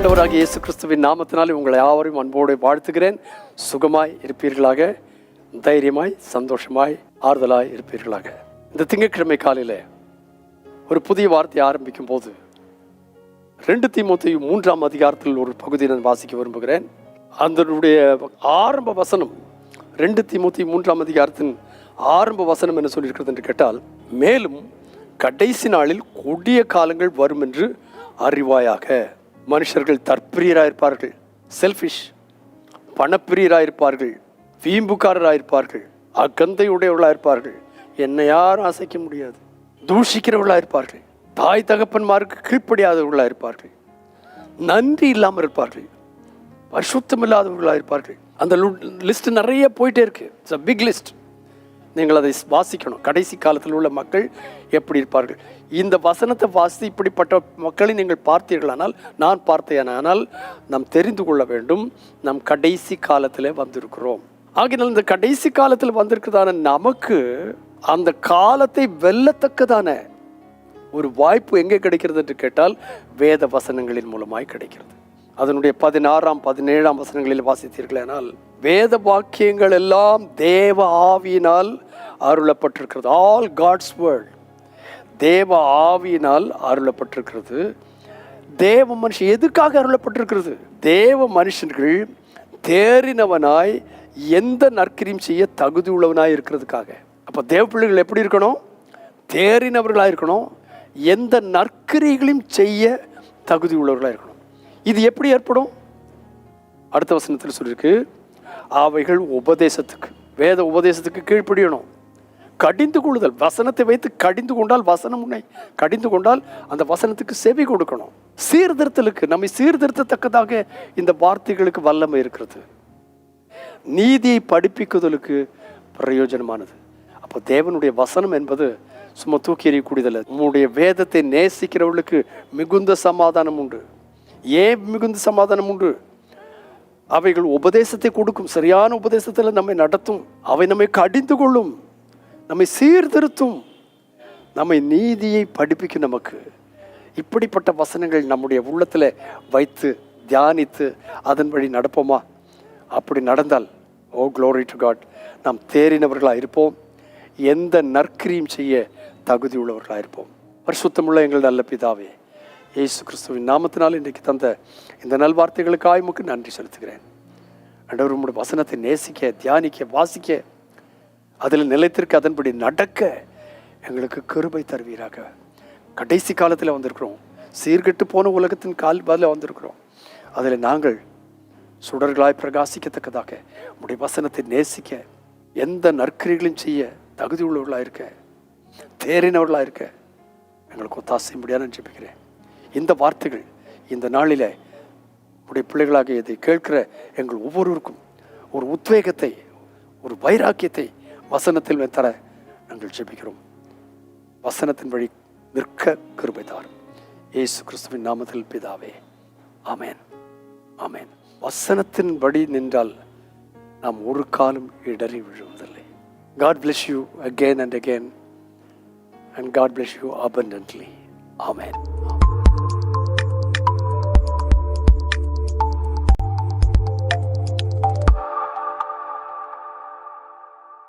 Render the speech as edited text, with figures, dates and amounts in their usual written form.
ஆண்டவராகிய இயேசு கிறிஸ்துவின் நாமத்தினாலே உங்களை யாவரையும் அன்போடு வாழ்த்துகிறேன். சுகமாய் இருப்பீர்களாக, தைரியமாய், சந்தோஷமாய், ஆறுதலாய் இருப்பீர்களாக. இந்த திங்கட்கிழமை காலையில் ஒரு புதிய வார்த்தையை ஆரம்பிக்கும் போது 2 தீமோத்தேயு 3ஆம் அதிகாரத்தில் ஒரு பகுதியை நான் வாசிக்க விரும்புகிறேன். அதனுடைய ஆரம்ப வசனம் 2 தீமோத்தேயு 3ஆம் அதிகாரத்தின் ஆரம்ப வசனம் என்ன சொல்லியிருக்கிறது என்று கேட்டால், மேலும் கடைசி நாளில் கொடிய காலங்கள் வரும் என்று அறிவாயாக. மனுஷர்கள் தற்பிரியராயிருப்பார்கள், செல்ஃபிஷ், பணப்பிரியராயிருப்பார்கள், வீம்புக்காரராயிருப்பார்கள், அகந்தையுடையவர்களாயிருப்பார்கள், என்னை யாரும் அசைக்க முடியாது, தூஷிக்கிறவர்களாயிருப்பார்கள், தாய் தகப்பன்மாருக்கு கீழ்ப்படியாதவர்களாயிருப்பார்கள், நன்றி இல்லாமல் இருப்பார்கள், பரிசுத்தம் இல்லாதவர்களாயிருப்பார்கள். அந்த லிஸ்ட் நிறைய போயிட்டே இருக்கு. It's a big list. நீங்கள் அதை வாசிக்கணும். கடைசி காலத்தில் உள்ள மக்கள் எப்படி இருப்பார்கள்? இந்த வசனத்தை வாசி இப்படிப்பட்ட மக்களை நீங்கள் பார்த்தீர்களானால், நான் பார்த்தேனால் நாம் தெரிந்து கொள்ள வேண்டும், நம் கடைசி காலத்தில் வந்திருக்கிறோம். ஆகினால் இந்த கடைசி காலத்தில் வந்திருக்கிறதான நமக்கு அந்த காலத்தை வெல்லத்தக்கதான ஒரு வாய்ப்பு எங்கே கிடைக்கிறது என்று கேட்டால், வேத வசனங்களின் மூலமாய் கிடைக்கிறது. அதனுடைய 16ஆம் 17ஆம் வசனங்களில் வாசித்தீர்களானால், வேத வாக்கியங்கள் எல்லாம் தேவ ஆவியினால் அருளப்பட்டிருக்கிறது. ஆல் காட்ஸ் வேர்ட் தேவ ஆவியினால் அருளப்பட்டிருக்கிறது. தேவ மனுஷன் எதுக்காக அருளப்பட்டிருக்கிறது? தேவ மனுஷர்கள் தேறினவனாய் எந்த நற்கிரியும் செய்ய தகுதி உள்ளவனாய் இருக்கிறதுக்காக. அப்போ தேவ பிள்ளைகள் எப்படி இருக்கணும்? தேறினவர்களாக இருக்கணும், எந்த நற்கிரிகளையும் செய்ய தகுதி உள்ளவர்களாக இருக்கணும். இது எப்படி ஏற்படும்? அடுத்த வசனத்தில் சொல்லியிருக்கு, அவைகள் உபதேசத்துக்கு, வேத உபதேசத்துக்கு கீழ்ப்படியணும். கடிந்து கொள்ளுதல், வசனத்தை வைத்து கடிந்து கொண்டால், வசனம் உன்னை கடிந்து கொண்டால் அந்த வசனத்துக்கு செவி கொடுக்கணும். சீர்திருத்தலுக்கு, நம்மை சீர்திருத்தத்தக்கதாக இந்த வார்த்தைகளுக்கு வல்லமை இருக்கிறது. நீதியை படிப்பிக்குதலுக்கு பிரயோஜனமானது. அப்போ தேவனுடைய வசனம் என்பது சும்மா தூக்கி எறியக்கூடியதில்லை. உன்னுடைய வேதத்தை நேசிக்கிறவர்களுக்கு மிகுந்த சமாதானம் உண்டு. ஏன் மிகுந்த சமாதானம் உண்டு? அவைகள் உபதேசத்தை கொடுக்கும், சரியான உபதேசத்தில் நம்மை நடத்தும், அவை நம்மை கடிந்து கொள்ளும், நம்மை சீர்திருத்தும், நம்மை நீதியை படிப்பிக்கும். நமக்கு இப்படிப்பட்ட வசனங்கள் நம்முடைய உள்ளத்தில் வைத்து தியானித்து அதன் வழி நடப்போமா? அப்படி நடந்தால், ஓ க்ளோரி டு காட், நாம் தேறினவர்களாக இருப்போம், எந்த நற்கிரியும் செய்ய தகுதி உள்ளவர்களாக இருப்போம். பரிசுத்தமுள்ள எங்கள் நல்ல பிதாவே, இயேசு கிறிஸ்துவின் நாமத்தினால் இன்றைக்கு தந்த இந்த நல்வார்த்தைகளுக்காக உமக்கு நன்றி செலுத்துகிறேன். ஆண்டவர், உம்முடைய வசனத்தை நேசிக்க, தியானிக்க, வாசிக்க, அதில் நிலைத்திருக்க, அதன்படி நடக்க எங்களுக்கு கிருபை தருவீராக. கடைசி காலத்தில் வந்திருக்கிறோம், சீர்கெட்டு போன உலகத்தின் பதில் வந்திருக்கிறோம். அதில் நாங்கள் சுடர்களாய் பிரகாசிக்கத்தக்கதாக உம்முடைய வசனத்தை நேசிக்க, எந்த நற்கிரிகளையும் செய்ய தகுதி உள்ளவர்களாக இருக்க, தேறினவர்களாக இருக்க எங்களுக்கு ஒத்தாசை முடியாதுன்னு ஜெபிக்கிறேன். இந்த வார்த்தைகள் இந்த நாளில் உடைய பிள்ளைகளாக இதை கேட்கிற எங்கள் ஒவ்வொருவருக்கும் ஒரு உத்வேகத்தை, ஒரு வைராக்கியத்தை வசனத்தில் தர நாங்கள் ஜெபிக்கிறோம். வசனத்தின் வழி நிற்க கிருபை தாரும். இயேசு கிறிஸ்துவின் நாமத்தில் பிதாவே, ஆமென், ஆமென். வசனத்தின் வழி நின்றால் நாம் ஒரு காலம் இடறி விழுவதில்லை. God bless you again and again, and God bless you abundantly. Amen.